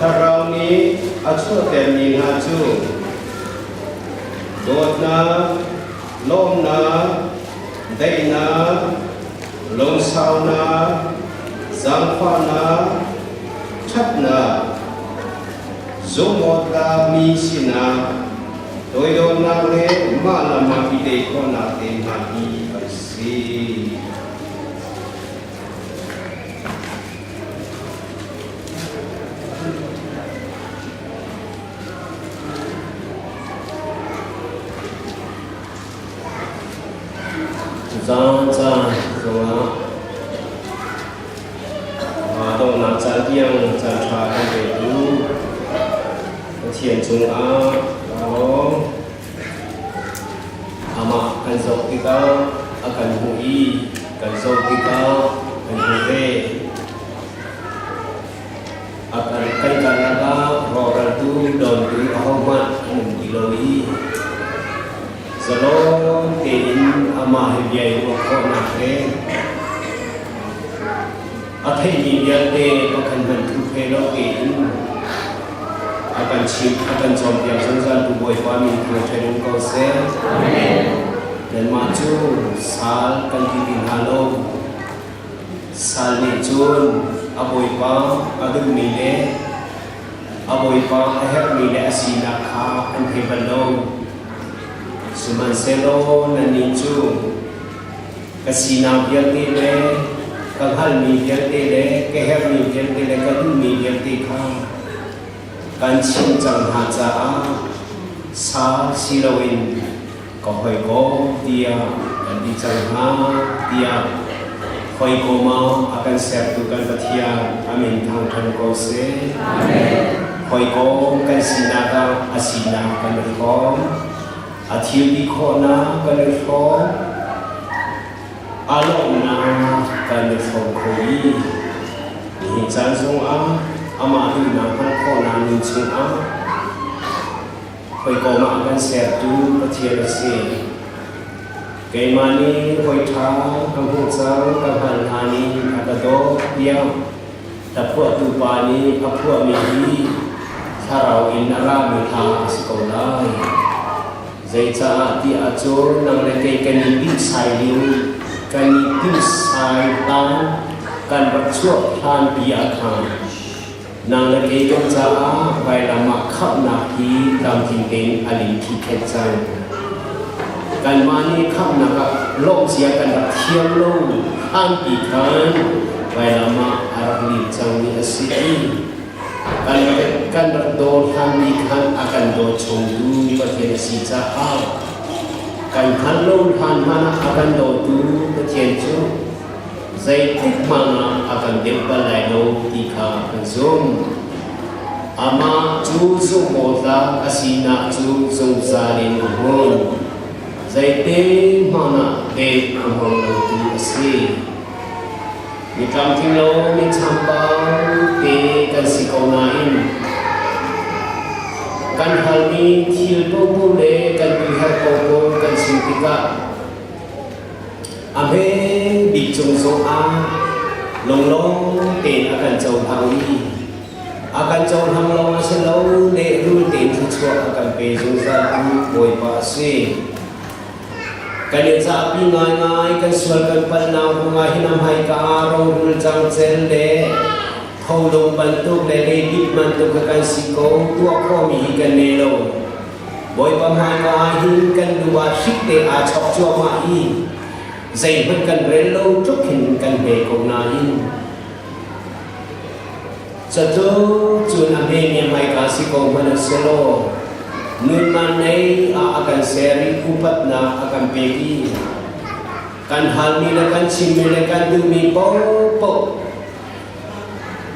ถ้าเรานี้อาชั่วแต่มีหาจูโดดนาลมนาได้นาลงสาวนาสังฟ้านาชัดนาสมมติลามีสินาโดยโดนนาเลมาลามาพิเดโคนาเตมาดีอัสซีGiang Giang Giang Đông Nam Giang Giang Giang Cha Giang Bể Du Thiền Trung Á Đó Ama Kan Dâu Tika Akan Hui Kan Dâu Tika Kan Hui Akan Kan Kanaka Roral Tu Don Tu Ahomat Anum Iloi Zalo Tein Ama Hibyay Wakona Kre Athay Hibyate Pakan Mantu Phelo Tein Akan Chip Akan Chompiang Sanzan Tu Boy Pami Kacharung Kause Dan Maju Sal Kan Titin Halo Sal Nechun Aboy Pa Adung Mile Aboy Pa Ahep Mile Asina Ka An Hebalo Suman selo na ninju kasina biyate le kaghal mi biyate le keher mi biyate le kadu mi biyate ka kanchin jang ha cha sa silawin ko hoi ko dia kan di jang ha dia hoi ko ma akan sertu kan pathia amin thang than ko se amen hoi ko kan sinaka asina kan ko Athil di khona kanifo along na kanifo koi ni chanzong ama du na han khona ni chung hoi ko ma kan ser tu pathia se kai mani hoi tha kam hu chang kam han hani akado dia tapua tu pani apua mi hi tharau in ara mi tha sekolah Zai cha ti a cho nang le kai kan ni sai liu kan ni sai tan kan bat chuak than pi a khan nang le kai kan cha vai la ma khap na hi lam thin ten alin thi khet chang kan ma ni khap na ka lom sia kan ba thiam lo an pi khan vai la ma ar ni chang ni asi kan berdoa kami kan akan doa cunggu bertiada sisa kan kalau mana akan doa tu bertiada zaitik mana akan dibalai lo tika zoom ama tu zomoda asina tu zomzalin hon zaitik mana de hon lo tu asi ni kam tilo ni chambau te kan sikonain kan halni thil po le kan bihar po kan sintika ame bi chung so long te akan chau hawi akan chau ham long se lo le ru te thu chua akan pe zo za tu boy pa se kan sa pi ngai kan sual kan pan na ngai hinam hai ka ro rul chang chen le thâu đông ban tục le le bit man tu kan siko tua ko mi kan ne lo boy pa ma ka hin kan duwa sik te a chok chua ma hi zai ban kan re lo chok hin kan be ko na hin cha tu chu na me ni mai ka siko man selo nun man nei akan seri kupat na akan pegi kan hal ni na kan chim le kan du mi po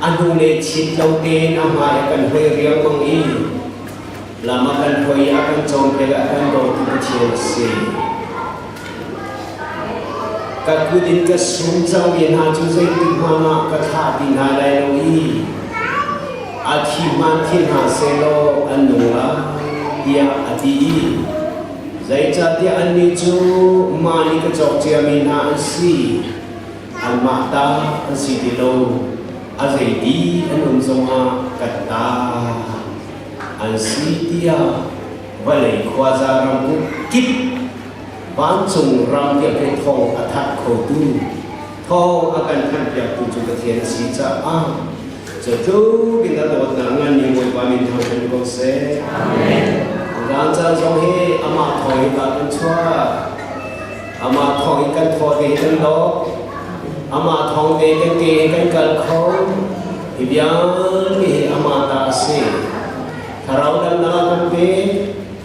anu le chit lo te na ma kan hoi riang mong i lama kan hoi akan chom le akan do tu chie se ka kudin ka sum chau bien ha chu zai tu ma ma ka tha din ha lai lo i athi man thin ha se lo anu la dia ati zai cha dia ani chu mani ka chok chia mi na si al ma ta si di lo azai di anum zonga kata ansitia balai kuasa rambu kip bancung ram dia ke thong atat khotu thong akan kan dia tuju ke tian si cha Jatuh kita dapat nangan yang boleh pamin Tuhan kau se. Amin. Dan jangan sampai amat thoi kan cua, amat thoi kan thoi kan lo, amat thoi kan ke kan kau, ibiang ni amat tak se. Kalau dan dalam pe,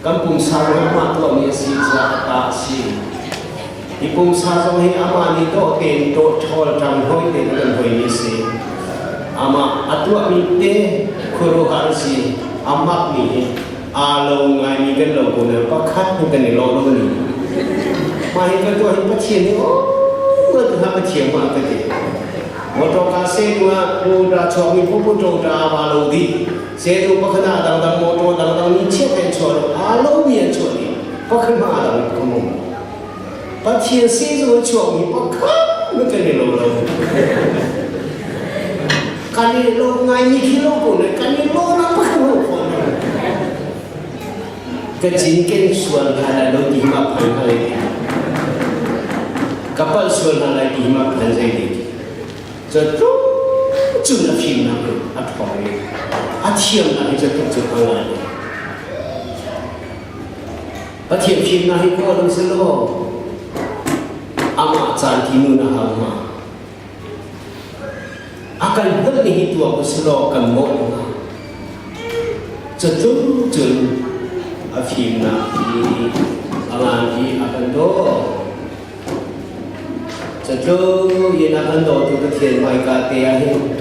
kampung sarang amat lo ni si tak se. Di kampung sarang ni amat ni do ten do chol jang hoi ten kan hoi ni se. Ama atua minte kuru harsi amak ni along ngai ni kan lo guna pakat ni kan lo ni mai kan tu hin patien ni oh tu ha patien ma ka ti motor ka se gua uda chong ni pu do da ba lo di se tu pakhana dang motor dang ni che pen cho alo mien cho ni pakhana dang ko mo patien se zo cho ni pakat ni kan lo kali lo ngai ni kilo pun kali lo apa kamu pun kejingkin sual hala lo dimak hari kapal sual hala dimak hari jatuh cuma film nak apa ni atiam nak jatuh jatuh orang atiam film nak ikut orang selo amat cantik mana hama akan bernih itu aku selokan mau jatuh afim nanti alangi akan do jatuh yang akan do tu ketian mereka tiahin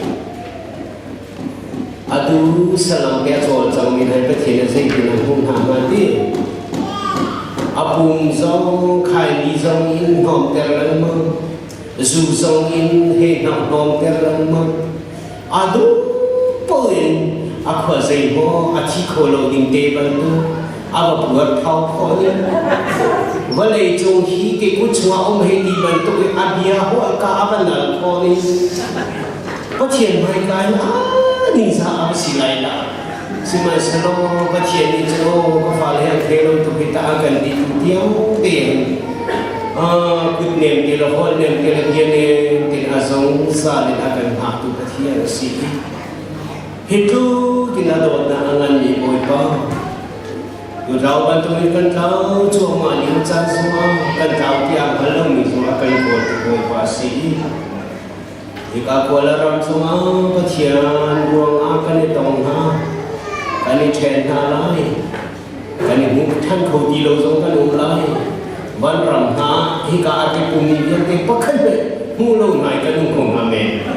aduh salam biasa jauh minat ketian saya kena pun hamadi apung jauh kai jauh in hom terlalu dù sông in hệ nằm nôm ter lăng mơ adu poin akwa sei ho achi kholo ding te ban tu aba buat thau kho ni valei chung hi ke ku chua om he di ban tu ke abia ho ka abanal kho ni pathian mai kai ni sa ab silai la simai selo pathian ni cho ko fa le khelo tu kita akan di tiang te good name dia lah, whole name dia lah dia ni azong salin akan hatu kathia si. Itu kita dapat nangan ni boy pa. Yurau bantu ni kan tahu cuma ni macam semua kan tahu tiap malam ni semua akan boy pa si. Jika kuala ram semua kathian buang akan ni tong ha, kan ni chen ha lai, kan ni mungkin kau di lozong kan ulai. Ban ram ha hika ati pumi yang te pakhan be mulo ngai ka dung kong ame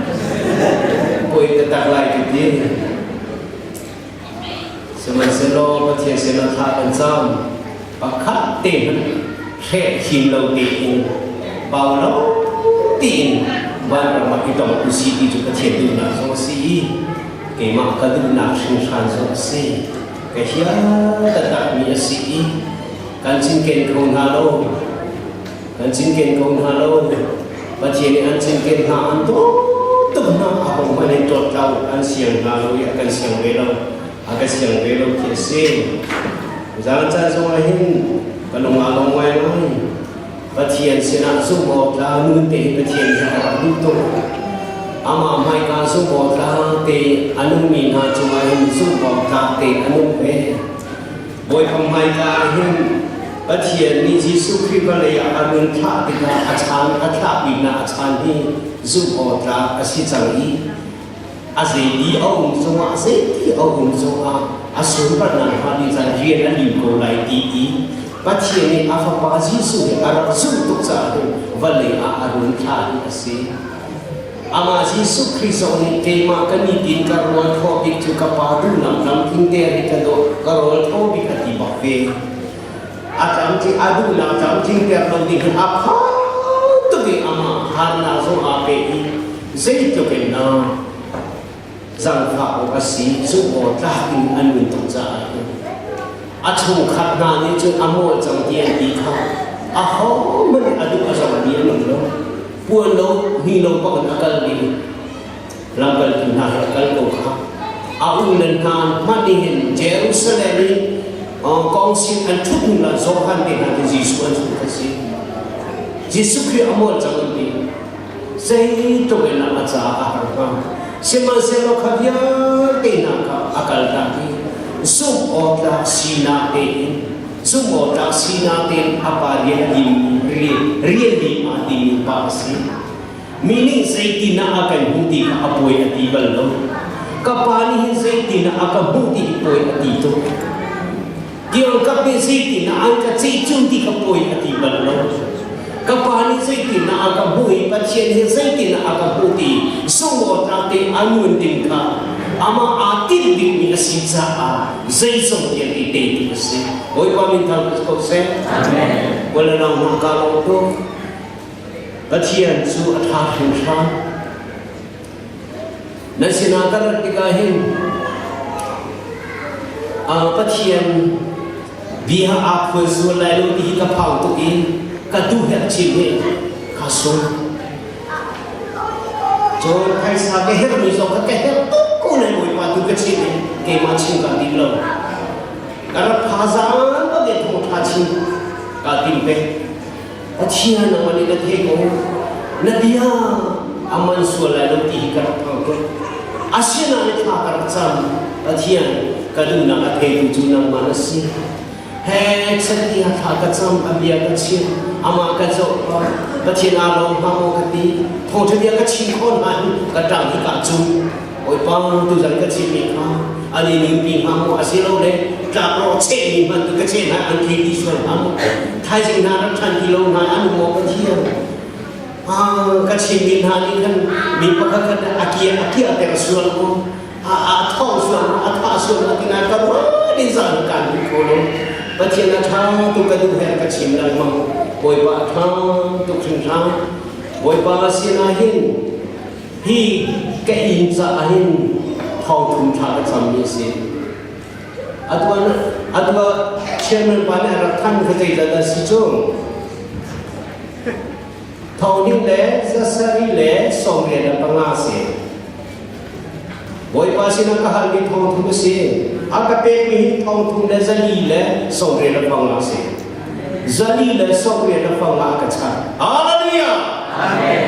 koi tak lai ki ti seman selo pathian selo tha kan sam pakhat te khe hin lo ti bao lo tin ban ram ki tong ku si ti ju pathian du na so si ke ma ka du na shin shan so si ke hia tak mi si kan cingken kong halo kan cingken kong halo pathian ni an cingken ha an to na abang mana tot tahu an siang halo ya kan siang belo kese jangan jangan hin kalau ngalong wai lai pathian sina sumo ta nu te pathian ha du to ama mai ka sumo ta te anu mi na chuma hin sumo ta te anu pe boy mai ka hin pathian ni Yesus Kristus balaya anun tha tika achan atha bina achan ni zuho tra asichangi azeli ong soma azeti ong soma asun parna hani za rien ali ko lai ti pathian ni afa pa Yesus ni ara zu tuk sa balaya anun tha ni ase ama Yesus Kristus ni tema kani din karwan topik tu kapadu nam tingte rikado karol topik ati bafe atam ti adu na atam ting ter lo di apa tu ke ama har na zo ape i zai to ke na zang fa o asi zu o ta in an min to za a chu khat na ni chu amo chang tian di kha a ho man adu a zo ni lo lo puan lo ni lo pa na kal ni langgal tunah kal ko kha au nan kan ma di hin Jerusalem ni kong sin an thut la zo han de na Jesus an su kasi Jesus ki amol chang ni sei to na ma cha a har ka sima se lo khabya te na ka akal ta ki sum o ta sina te sum o ta sina te apa dia really ma di pa si meaning say tina akan buti ka apoy at ibal lo kapani say tina akan buti apoy at ito diyo kapi say tina ang katsay chunti ka apoy at ibal lo kapani say tina akan buhi patsyen say tina akan buti sumot natin anun din ka ama atin din niya sinsa say song yan ite kasi oy pamintang ko say amen wala nang makalaw to Patian su athah husha nasinakar tikahin patian biha akhwe su lalu di ka phau tu in ka tu het chim he ka so jo khai sa ke her mi so ka ke her tu ko nei moi pa tu ka chim ke ma chim ka di lo kar phazan ba ge tho tha chim ka tin pe Achian naman nila tego na dia aman suala ng tihikarap ko. Asya na nagkakarakasam achian kaduna at hego junang manasi. Hek sa tiyak kakasam abiyag at siya ama kaso achian along hamo kati thongsa dia kachin konan kadang hikajun oy pang tuzan kachin mika alinin pihamo asilo le Kapro cek ni bantu kecil nak angki di suara kamu. Thai sing nak tan kilo nak anu mau kecil. Kecil ni hari kan ni pakai kata akia tersual ko. Thau sual, sual kita kan di sana kan kalau. Kecil nak thang tu kadu her kecil nak mau. Boy pa thang tu thang. Boy pa sinahin. Hi kein sahin thau thum thang sambil si. Atwa chairman pada rakan kerja dada sijong. Tahun le, sesari le, sore ada pengasi. Boy pasi nak kahar di tahun tu besi. Agak pemi tahun tu le zali le, sore ada pengasi. Zali le, sore ada pengasi. Haleluya. Amen.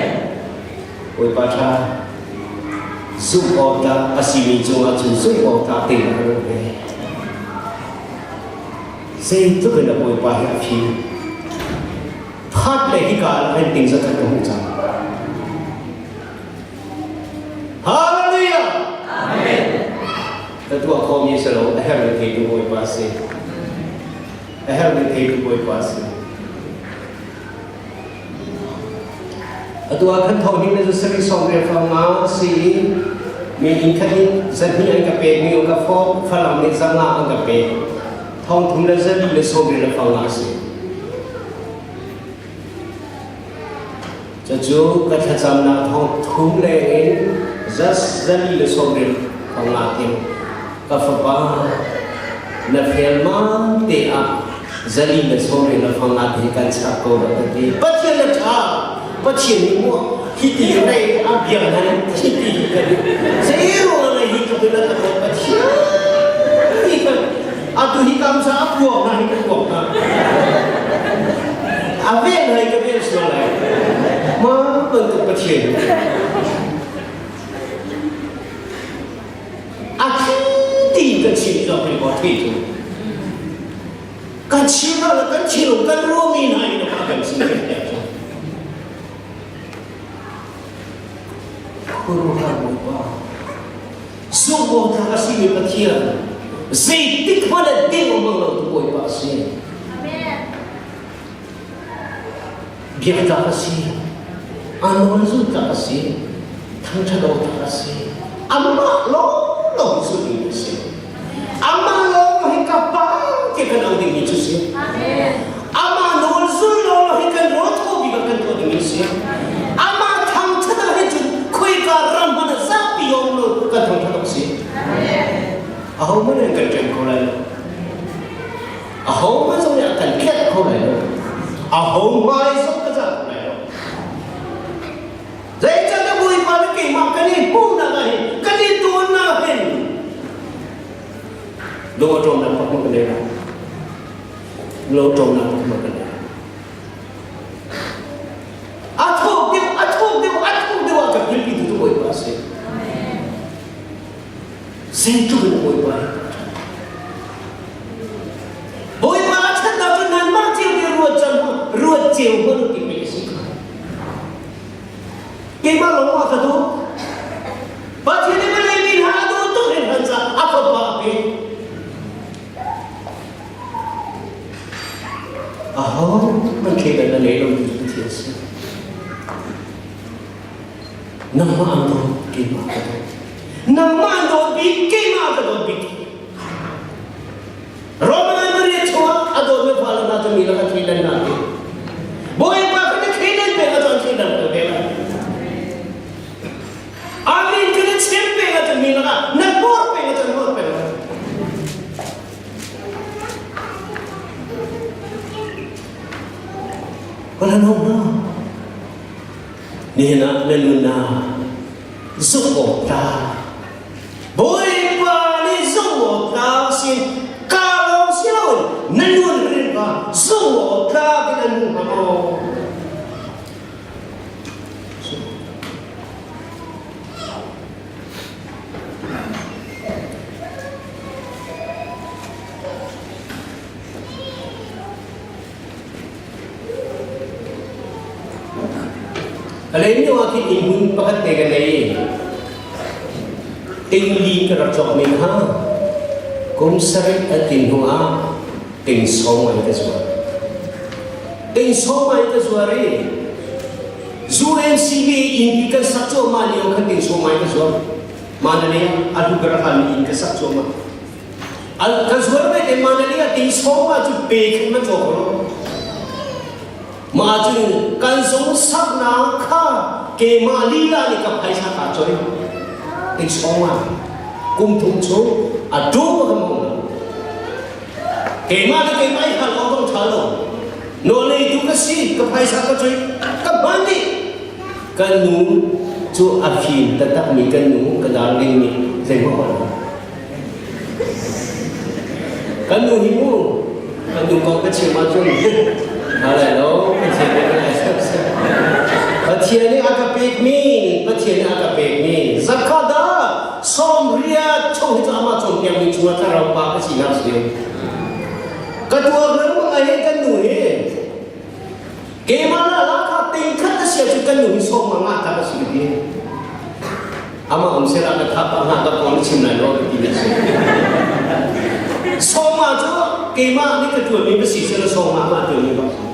Boy pacha. Zubota asimi jonga zubota tinggal. Saya itu kena boleh paham api. Hat lagi kalau yang tinggal kat kamu jam. Haleluya. Amen. Ketua kaum Yesus, akhir itu boleh pasti. Akhir itu boleh pasti. Ketua kan tahun ini tu sering sore faham si mengingkari zahir angkape, mengingkap form falam ni zanga angkape. Thong thum la zali le so le phang ase chajo ka thacham na thong thum le zas zali le so le phang atim ka fa na felma te a zali le so le phang atim kan cha ko ba te pathian la tha pathian ni mo hiti nei a biang han hiti ka zero na hiti ko la ka pathian Atu hikam sa apuang na hikam na. Aben na hikam sekolah. Ma bentuk kecil. Akti kecil sampai waktu itu. Kecil kan Romi na ini makan sini. Kuruhan lupa. Sungguh tak kasih kecil. Zaitik mana dia mengelau tu boleh pasti. Biar tak kasih, anu tu tak kasih, thang thang tak kasih. Amma lo itu ni sih. Amma lo hikapang kita nak ini tu sih. Amma lo hikan rot ko biarkan tu ini sih. Amma thang thang itu koi karam mana sapi orang lo kan thang thang sih. Ahau mana yang kerja kau lalu? Ahau mana yang akan kerja kau lalu? Ahau mana yang kerja kau lalu? Saya cakap boleh pada makan ni pun nak lo trong nam pak makan dia lo trong nam pak makan dia athok dia akan pilih itu boleh pasal sentuh boleh pasal boleh pasal tapi nama dia ruat jauh baru dipilih sih kemana lo makan tu pasti dia melebih hadu tu dengan apa apa mungkin ada lelong itu biasa. Nama ando kemana? Nama ando kemana tu bikin? Roman beri cuma ado berpaling nado milah kailan nado. Boy pakai kailan pega tu kailan tu pega. Amin kena cem pega tu milah, nabor pega tu nabor pega. Wala na ni na luna zuko ta boy pa ni zuko ta sin ka lo sion nanun rin ba zuko ta binan mo Kalau ini waktu imun pakat tegan lagi, tinggi kerajaan minha, kumsari atin hua, ting somai kesuara, zuem sibi indikan satu malio kan ting somai kesuara, mana ni adu gerakan indikan satu mal, al kesuara ni mana ni ting somai tu pek macam Maju kansung sabna ka ke malila ni kapaisa kacoi tiksoma kumthum cho adu kamu ke mali ke pai ka lobong thalo nole itu kasi kapaisa kacoi kabandi kanu cho afin tetap mi kanu kadaling ni semua kanu himu kanu kau kecil macam Halo, macam mana? Baca ni agak pekmi, zakada, somria, cong itu amat cong yang mencuat orang apa sih nak sih? Kedua orang mengaitkan nuhe, kemana lah tingkat siapa juga nuhe som mana tak sih dia? Ama umsir agak apa agak kau cina lo tidak sih? Som aja, kemana ni kedua ni bersih som mana tu ni bang?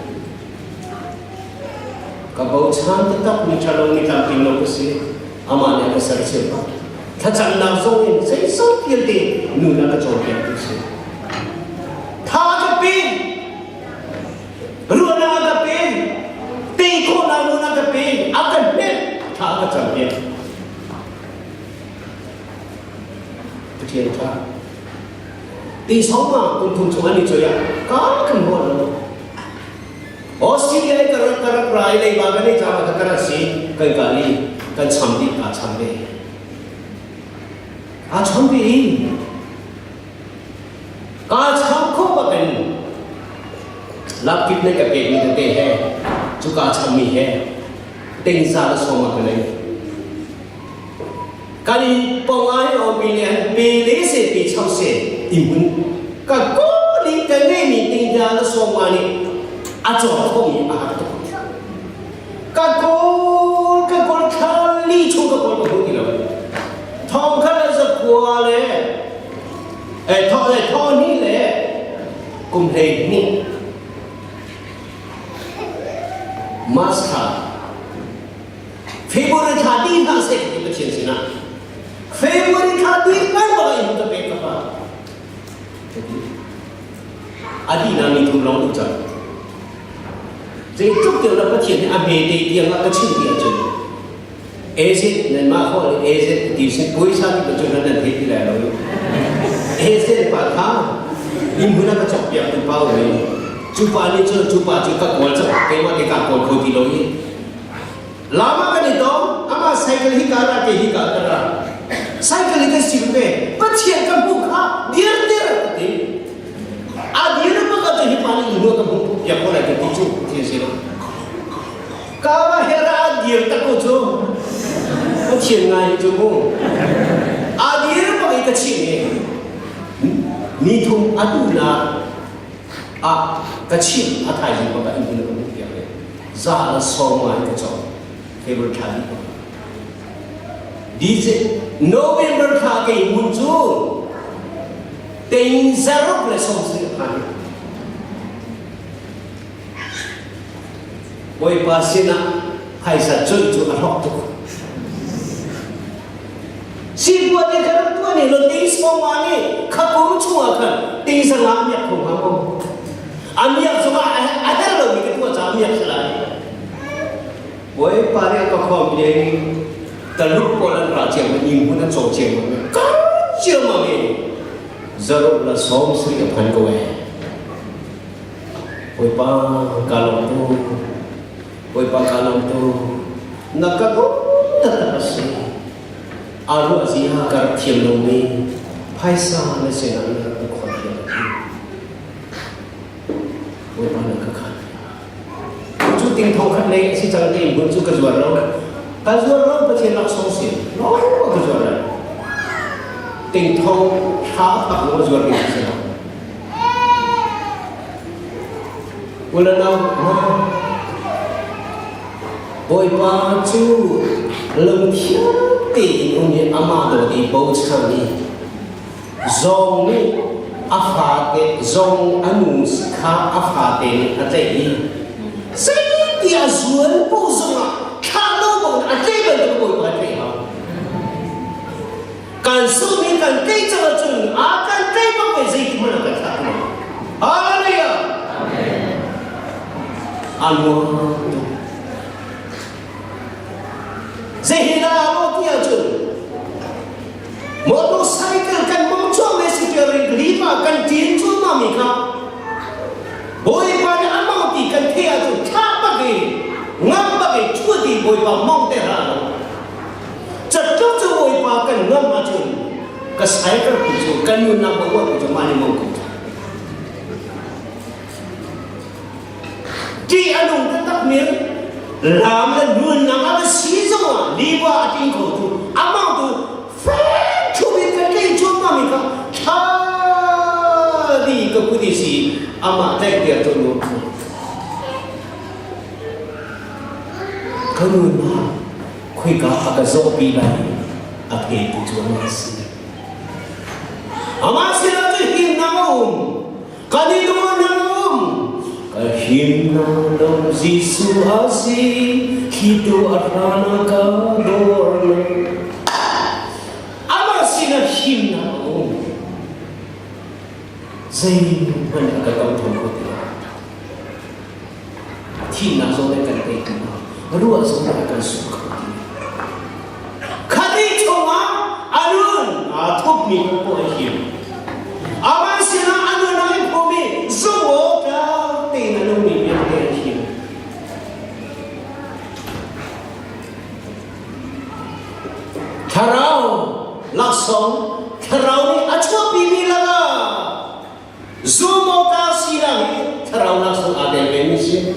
Kabau chan tetap mencalon kita pinong kasi amalnya besar siapa? Kacang nafsu ini saya sampai di nuna kacauan itu. Thak pin, ruana agak pin, teko nuna agak pin, akan pin thak kacauan. Betul tak? Di sana untuk cuma ni joya, kau kemana? Australia kerap rai lagi bagan ni jangan kerap si kali kan camdi camko bagan lap kitne ka pek ni dete hai juga cammi hai tinggal soma kali kali pengai opinion pilih se pichau se imun ka ko ni kene ni tinggal soma ni ajar kami ahad tu. Kagol kali cukup kagol kau ni. Thong kala sebuah le, thong ni le, kumpulan ni, master. Februari tadi tak saya kita cina. Februari tadi kan bagai itu tapi apa? Adi nami tu long tu cak. Jadi cuk dia dapat tiada abdi dia nak kecil dia jadi. Eset dan mahal eset di sini boleh satu berjualan dan hiti lah lalu. Eset patah, imbuna kacau dia tu bau ni. Cuba ni cuba juga kuat kema dekat kuat kodi lalu. Lama kan itu, ama cycle hikara ke hikara. Cycle itu siapa? Kecil kan buka, dia cuma. Adir pakai kecil ni tu aduna kecil atai je pakai ini nak dia. Zala semua itu cakap Februari tadi. Di November tadi muncul Tengzarok le somsi kan. Boy pasina hai sa cuy arok tu. Si buat dia kerana tuan ni lo tinggi semua ni kapur cuma kan tinggi sangat amyak pun kamu. Amyak cuma ada lo mikir tuan amyak selain. Boy pari aku kau dia ni terlupa pola raja menyimpan dan sosial mana. Kacau mami. Zaruk la som sri apan kowe. Boy pa kalau tu nakako terasi. Aru azia kar thiam lomi phaisa na sena na ko khia oi pa na ka kha chu ting thong khat le si chang ti bun chu ka zuar ro pa chen lak song si no ka zuar ting thong ha pa ko zuar ni se wala na oi pa chu lung thiam ti uni amado di bau chani zong ni afate zong anus kha afate atei sai ti azul po zonga khalo bo atei ba to bo atei ha kan su ni kan tei cha chun a kan tei ba ko zai ma ka tha haleluya amen amen Zehina lo dia tu. Motorcycle kan muncul mesejari lima kan tinju mami kan. Boy pada amau ti kan dia tu tak bagi ngam bagi cuti boy pa mau terang. Cetuk tu boy pa kan ngam macam ke cycle tu kan mun nak buat tu mana mau tu. Di anu tetap ni làm lên luôn nằm ở xí rồi đi qua trên cổ tu amang tu phép chú biết cái chú mà mình không tha đi cái cái gì ama tay tiền tu luôn cái người mà khui cả cái dỗ bị này ở cái tu chú mà xí ama xí là cái hiền nào cái đi đâu nào Kahimna dom Jisu asi hidu arana ka dorna amasina himna zain mana ka kau thong ko himna so ne kan te na ruwa so ne kan su ka khadi choma arun athop mi ko him amasina arun ai phomi zo Karau langsung karau ni acua pipi laga zoom ota sirang karau langsung ada memisi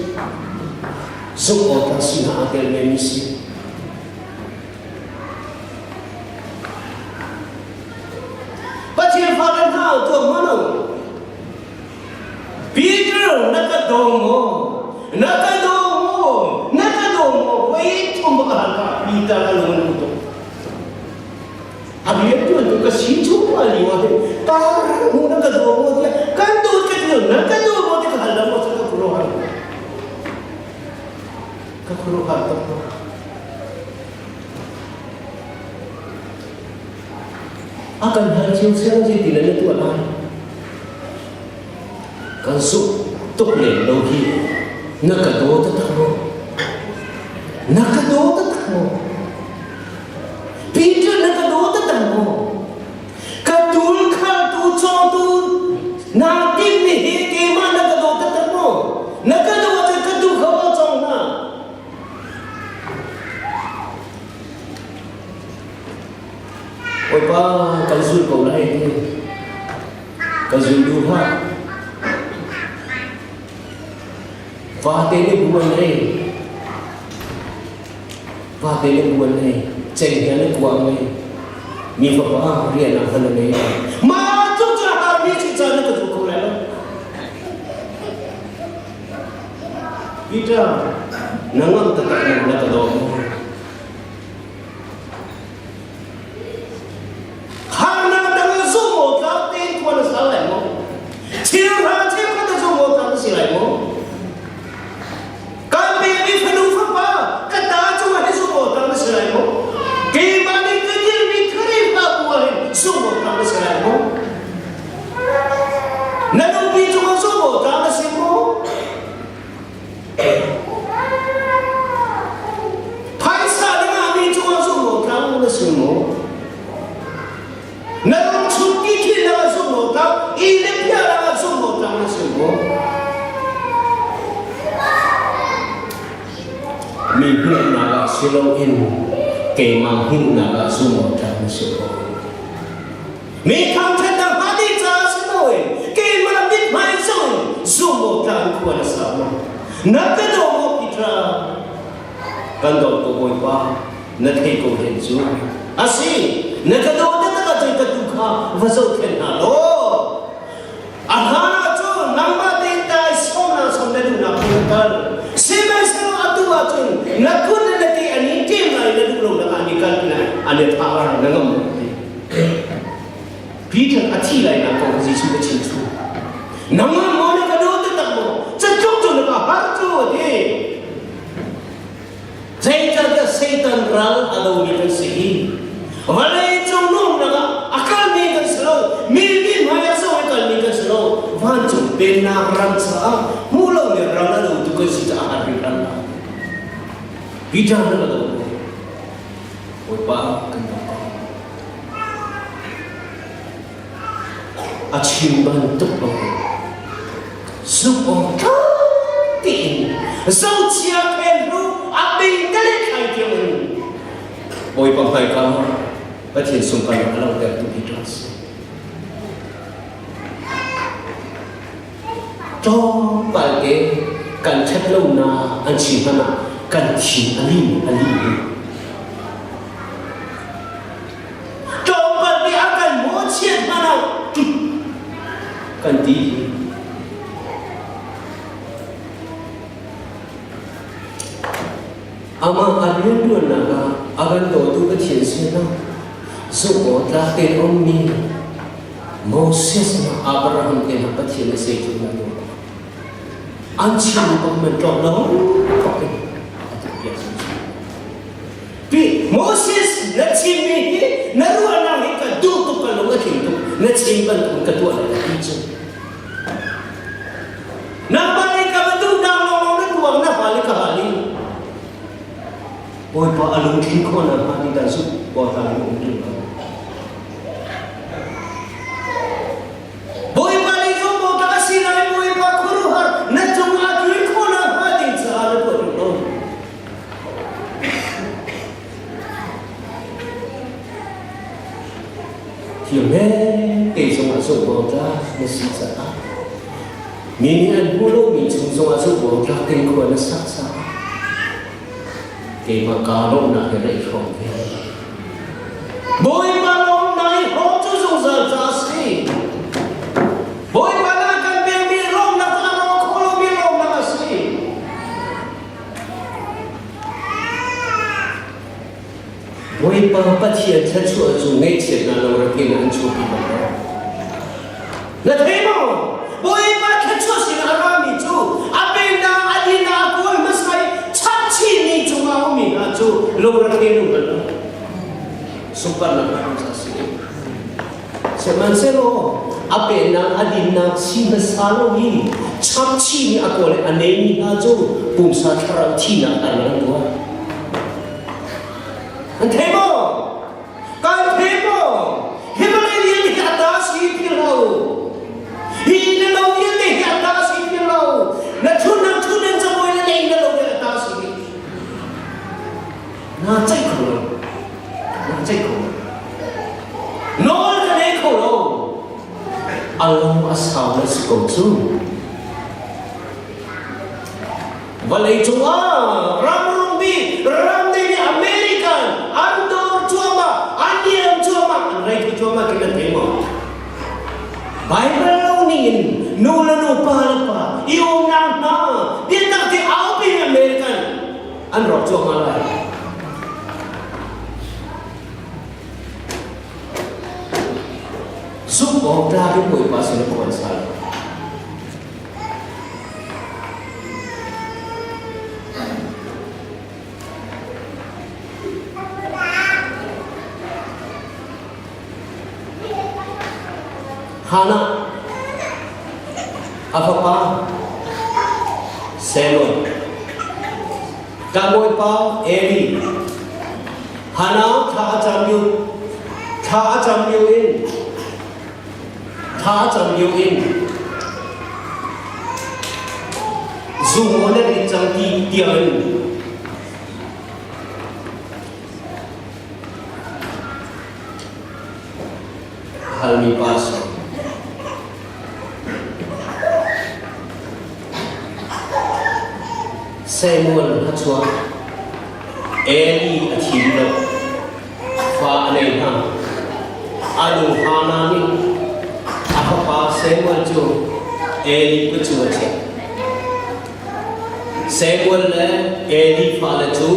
zoom ota sirang ada memisi Pacil faran hal tu mana Peter nakadomo wait tumbaka Peter kalungan tu Abi itu untuk kesincu wali wahai. Parang muna kedua dia kantor kedua, kedua dia kehalang masa keperluan. Keperluan tu. Akan hancur saja tidak ada Tuhan. Kansuk tukle logi, nak kedua tetap. Peter nak kedua tetap. Kadul tu cong tu nanti ni kema nak kedua tetap. Nak kedua kedua kau cong na. Oi pa kalsul kau lah ini. Kalsul duha. Fatih ni bukan ni. Jadi yang kuat ni, ni apa? Dia nak kena ni. Macam cara ni cerita ni tu kau lah. Kita nangang tetap nak tahu. Karena dengan semua kau tin kau nak salah mo. Siapa kau tu semua kau silai mo. Kau baby penuh apa? Kata cuma ni semua kau silai mo. Gimana kerja ni kerja buat semua kau silai mo. Nanti cuma semua kau silai mo. Paisa dengan ni cuma semua kau semua. Nanti cuti kita semua kau, ini piara semua kau semua. Mimpi naga siloin, kemahin naga semua kau semua. Mikam tentang hati cah siloin, kemabit maison semua kau kuat sama. Nak kedua kita, kandung tu boleh pa, nak ikut hencu. Asyik, nak kedua dia tak cerita duka, pasal kena lo. Anak tu nama dia semua sampai tu nak pintar. Semasa atu atu, nak kuda nanti ani tim lain nanti belum nak anikan na, ane power nangam. Peter ati lain nak kau kasi sudah cinta. Nama mana kedua tu tak mau, cecok tu nak hartu dia. Saya jaga setan ral ada ujian sih. Walai jomnom naga akal ni kan selo, milki maya so akal ni kan selo. Wancu benar rangsa, mulau ni rangla tu tu kasi tak hari rangla. Bicara naga tu, opa kenapa? Achieve bantuk loh. Support tin, saucia pelu, abis dari kajian. Boy pampai kamu, baca sungkan kalau dah tu ikhlas. Coba ke kan cakap na anci mana kan si alim. Coba dia akan mocet mana kan di. Ama alun dua naga agan doa ke tiada na, semua telah teromni. Moses na Abraham ke nak tiada sejuk na doa. Anci nak mentok lawan, apa? Pi Moses nak cimih, naru anak mereka tu kalau nak itu, nak cimban tu ketua ada itu. Nak balik ke betul dah orang tu nak balik ke balik. Boy pa alung kiko na hati dan sub buat tahu mungkin. Boy pa lagi mau tak kasih lagi boy pa kuruhar, nak cuma kiko na hati sahaja pun tu. Tiada, semua sub buat mesti sah. Minian bulu micung semua sub buat kiko na sah. Kema kalau nak ada ikhwan, boy kalau nak ikhwan tu susah sasi. Boy kalau kan bilang nak kalau kalau bilang nak sasi. Boy apa tiada sesuatu sungai tiada orang kena cuci mana. Nak terima? Boy apa sesuatu yang aram itu? Apa yang adina aku mesti ni cuma umi acu lorang kenu betul. Sumpah nak sasi. Semanselo apa yang adina si mesalo ni caci ni aku oleh aneh ni acu bungsa terang cina anak tua. Antemo, kau antemo, himalaya di atas hipilau, hipilau di atas hipilau, natunan semua ini hipilau di atas hipilau. Nak cek kau, nol kene kau, Allah asal sekolah. Walai cuma ram di Amerika, Ando Bible lâu nín nô là nô pa là pa yêu nam na biết ta thì áo bên American anh rõ cho mà lại giúp bỏ ra cái buổi ba sự quan sát Hana apa Selon Kamoy pa Eli Hana tha cham yu in dù muốn đến trong đi tiền halmi paso Samuel hachua Eli athilo fa nei ha adu hana ni apa Samuel jo Eli ku chua che Samuel le Eli fa le chu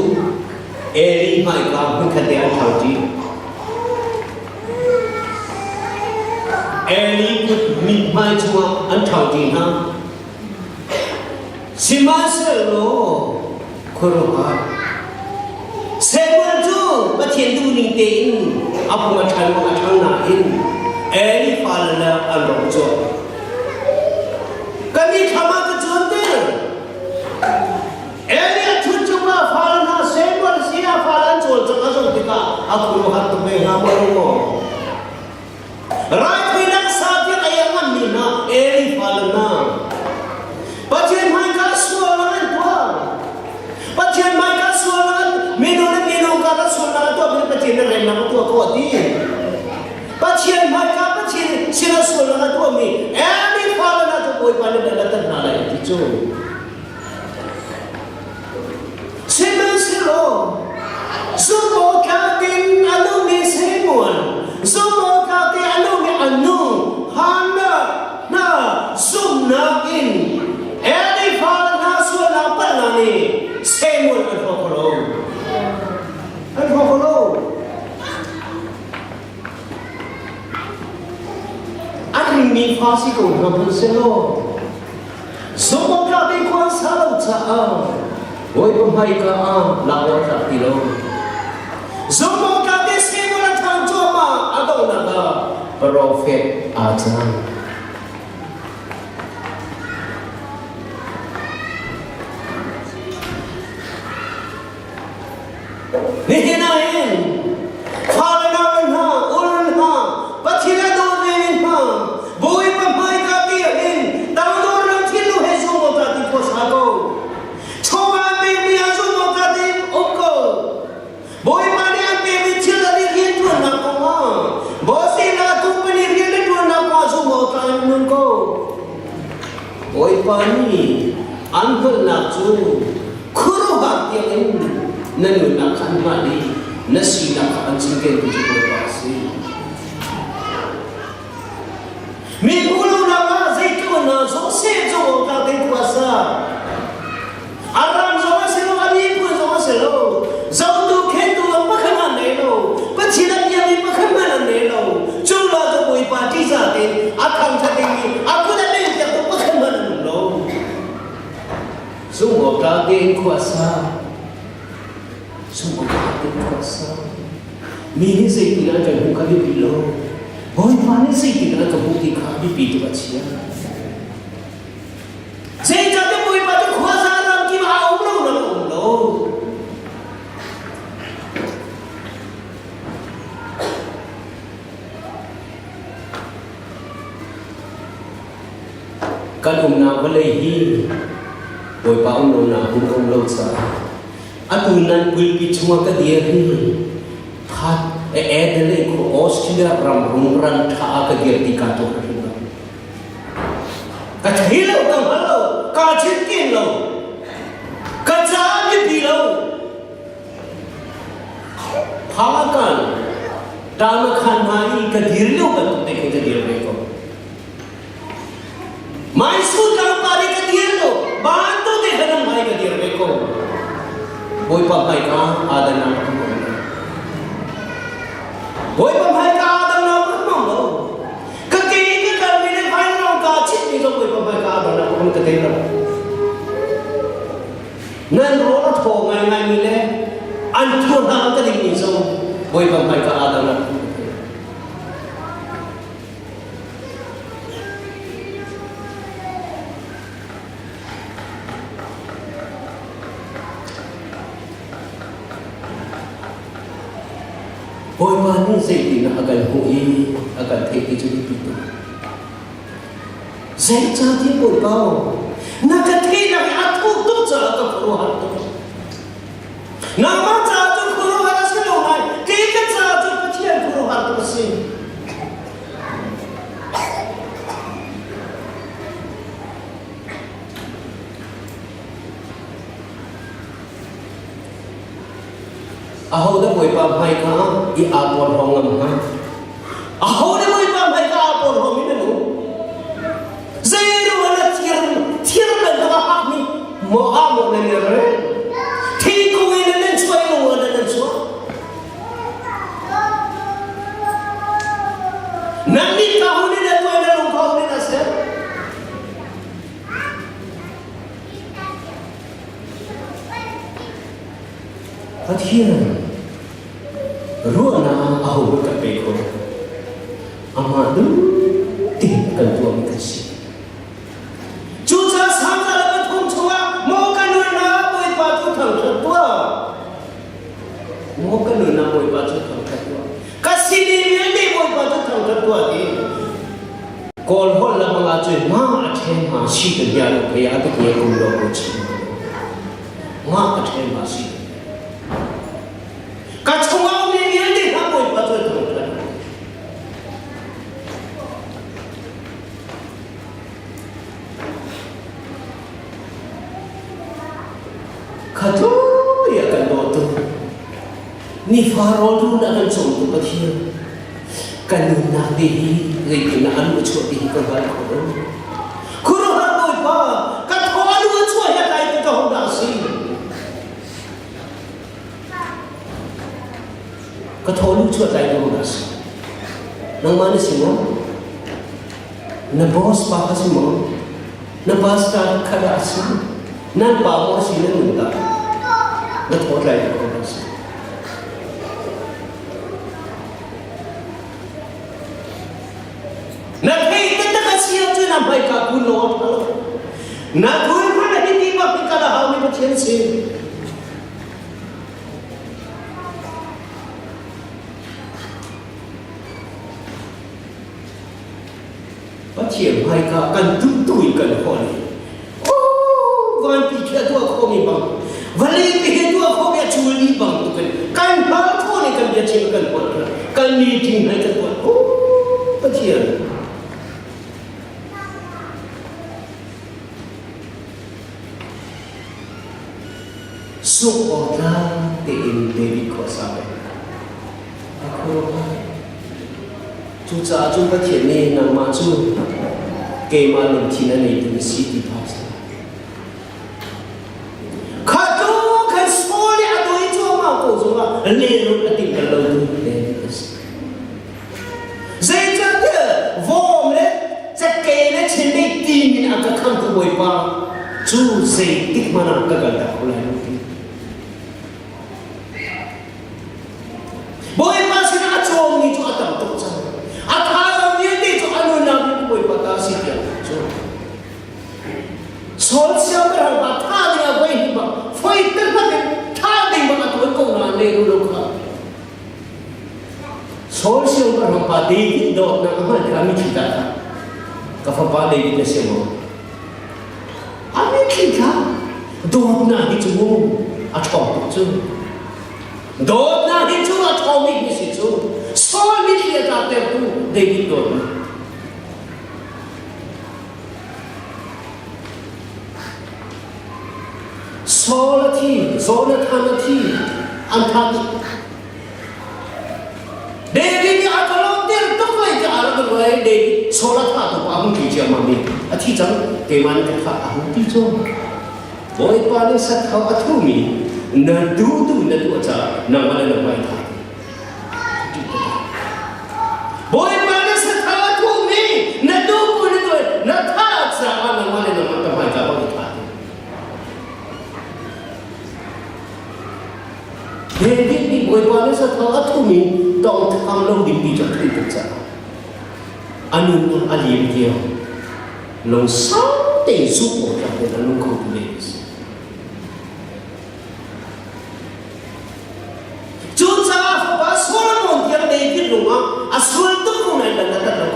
Eli mai ka ku khate an thau ti Eli ku mi mai chua an thau ti ha Simaselo Kuroha Samuel tu Batien tu ning tein Apu macam na in Eli falana alrojo Kami thama tu jonte Eli tu cuma falana Samuel sia falan jol jaka jol tika Aku rohat tu me ngamarongo Right pinang sabit ayaman mina Eli falana Batien mai ka sualan tua Batien mai ka sualan minu ka sualan tua bila batien rena tua ko ti Batien mai ka batien sila sualan tua mi Eli falana tu boy panen dalatan nalai ti chu Simen silo Sumo ka tin anu ni Samuel Sumo ka tin anu ni anu Hana na sumna in Eli falana sualan palani Samuel Advokolo Aking mi fasi ko naman silo Sumo ka din ko ang salaw sa Hoy pamay ka lawat at tilo Sumo ka din Samuel at Hanjoma Agaw na ka Prophet Atan Nihinahin Falanawan ha Ulan ha Patinadonin ha Buhay pamay katiyahin Tawdor ng tilo Heso mo tatin po sa ako Chomaming miyaso mo tatin Uko Buhay mani ang bibit sila Nigin tuwan ako ha Bosi na itong panigilin tuwan ako Sumutan nun ko Buhay pani Anhul na chu Kuruhat yakin Nanu akan mali nasi nak anjingkan tujuh pasti. Minggu nama zaitun na sosial jauh kata kuasa. Aram jauh selo ani pun jauh selo. Jauh tu kentu apa kena nelo. Pecilan yang ni apa kena nelo. Cuma tu boleh parti sahaja. Akan jadi aku dah lihat tu apa kena nelo. Semua kata kuasa. Semua kata kuasa. Mini saya tidak akan buka di bilo. Boy mana saya tidak akan bukti kami pintu bacia. Saya jadi boy pada kuasa dalam kita umroh. Kan nak boleh hi. Boy pa umroh nak umroh sah. Atunan kulpi cuma ke dia ni. Pat edele ko Australia ramrumran tha ke dia tika to kita. Kachilo kam halo, kachikin lo. Kachani bilo. Phakan tamakhan mai ke dirlo kan te ke dir ko. lo nan ro na tho ngai ngai mi le an thua na ka ding ni so boy bang pai ka adam na boy ba ni sei ti na akan hui akan thei ti chu pi tu sei cha ti boy ba na ka thei na a thu tu cha ka pro ha tu na ma cha chu pro ha se lo hai ke ka cha chu pa thian pro ha tu se aho da boy pa mai ka I apon hongam ha aho da boy pa mai ka apon hong ni no zero na thier na da ha ni mo a mo na ni re thi ko ni na choi mo na na choi nan ni ka ho ni na toi na lo ka ni na se Athian ruana aho ka pe ko amadu tin kan tu am kasi chu cha sam cha la thum chua mo kan na boy pa tu thang thwa mo kan na boy pa tu thang thwa kasi ni ni boy pa tu thang thwa ki kol hol la ma chu ma athe ma shi de ya lo phaya ta ke ko lo ko chi ma athe ma shi ka chunga ni ni ni ha boy pa tu thang thwa Katu ya kan do tu ni faro tu na kan som tu pathia kan na di ri na anu chu di ka ba ko kuro ha boy pa ka tho anu chu ya kai tu ho da si ka tho anu chu dai tu ho da si nang ma ni si mo na boss pa ka si mo na basta ka da si nan pa mo si na nu da na tho lai ko da si na thei ta ka sia chu na bai ka ku lo tha na thui pha na ni ba pi ka da ha ni pa chen si pa chen bai ka kan tu tu kan ho ni van pi kha tu ko mi ba vale pi he tu ko ya chu li ba tu kan ba ko ni kan ya chen kan ko kan ni tin hai kan ko pa chen so ora te in devi ko sabe ako chu cha chu pa chen ni na ma chu ke ma lum thi na ni tu si ti pa le lu ati ka lo tu le zai cha de vom le cha ke le chen ni ti min a ka kham ku boi pa chu zai tik mana ka ka da ko la lu ti boi pa si na chom ni chu atam to cha a tha lo ni ti chu anu na ku boi pa ta si ya chu sol sia ka ba tha ni a boi ba foi ta ba tha ding ba ka ko na le lu ka sol sia ka ba de do na ma ka mi chi ta ka fa ba de ni se mo a mi chi ka do na ni chu mo a chom chu do na ni chu a chom ni si chu sol ni chi ta te ku de ni do Sola thanati anthati Devi ni akalong dir to kai ka ara ko ai de sola tha to pa hung ki cha ma ni athi chang ke man ka tha hung ti cho boy pa ni sa tha athu mi na du na tu cha na ma na bai tha boy pa ni sa tha athu mi na du na tha cha na ma na ta bai ka bồi qua nó sẽ thở thu mình trong tham lâu đi cho thấy được rằng anh luôn anh liêm nhiều lòng sáu để giúp một trong cái là luôn không được chúng ta phải có số lượng một cái để biết đúng không à số lượng tốt không này là tất cả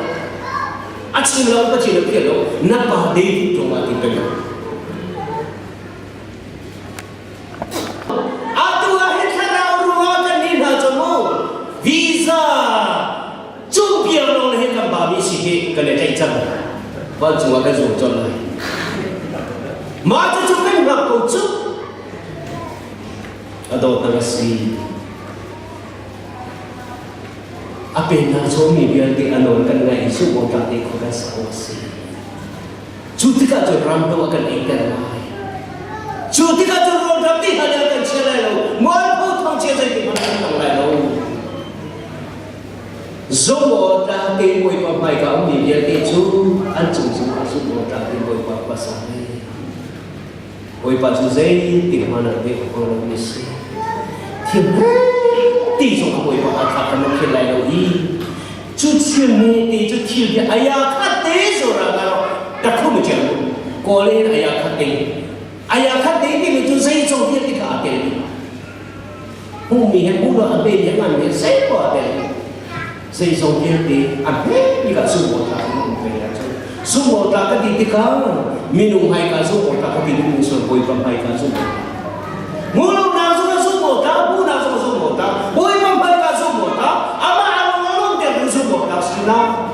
à chỉ là cái chỉ là cái đó nắp vào để biết đúng không thì được visa chung biar orang ni kan babi sikit kena caitan, baru cuma kan zojon lah. Macam tu kan nak kau cuk, atau terasi. Apa yang nak suami biar dianurkan dengan isu orang ni kau dah sawasi. Cuti kat tu ramai akan ikan lah. Cuti kat tu orang ni hanya akan cerai lo, mahu thang cerai di mana thang lai lo. Zomo ta ke boy pa pai ka om ni dia ke chu an chung chung a su mo ta ke boy pa sa ne boy pa chu zai ti ma na de ko lo ni si ti ti so ka boy pa a tha ka no ke lai lo i chu chi ne ti chu ti de aya kha te so ra ka ta khu mo chen ko le aya kha te ni chu zai so ti ti ka te ni hu mi he bu lo a be yang an me sai ko te xây dựng kia thì ăn hết như là sung một tháng một về là sung một tháng cái gì thì cả minum hai cả sung một tháng cái gì cũng sung bồi bằng hai cả sung mua lúc nào sung một tháng mua nào sung một tháng bồi bằng hai cả sung một tháng ama ăn ngon tiền cũng sung một tháng xí nào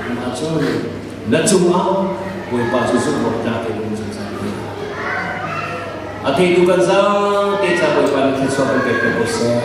mà cho là chung áo bồi bằng sung một tháng thì cũng sung sung à thì tu cần ra thì cha bồi bằng thì so với cái của xe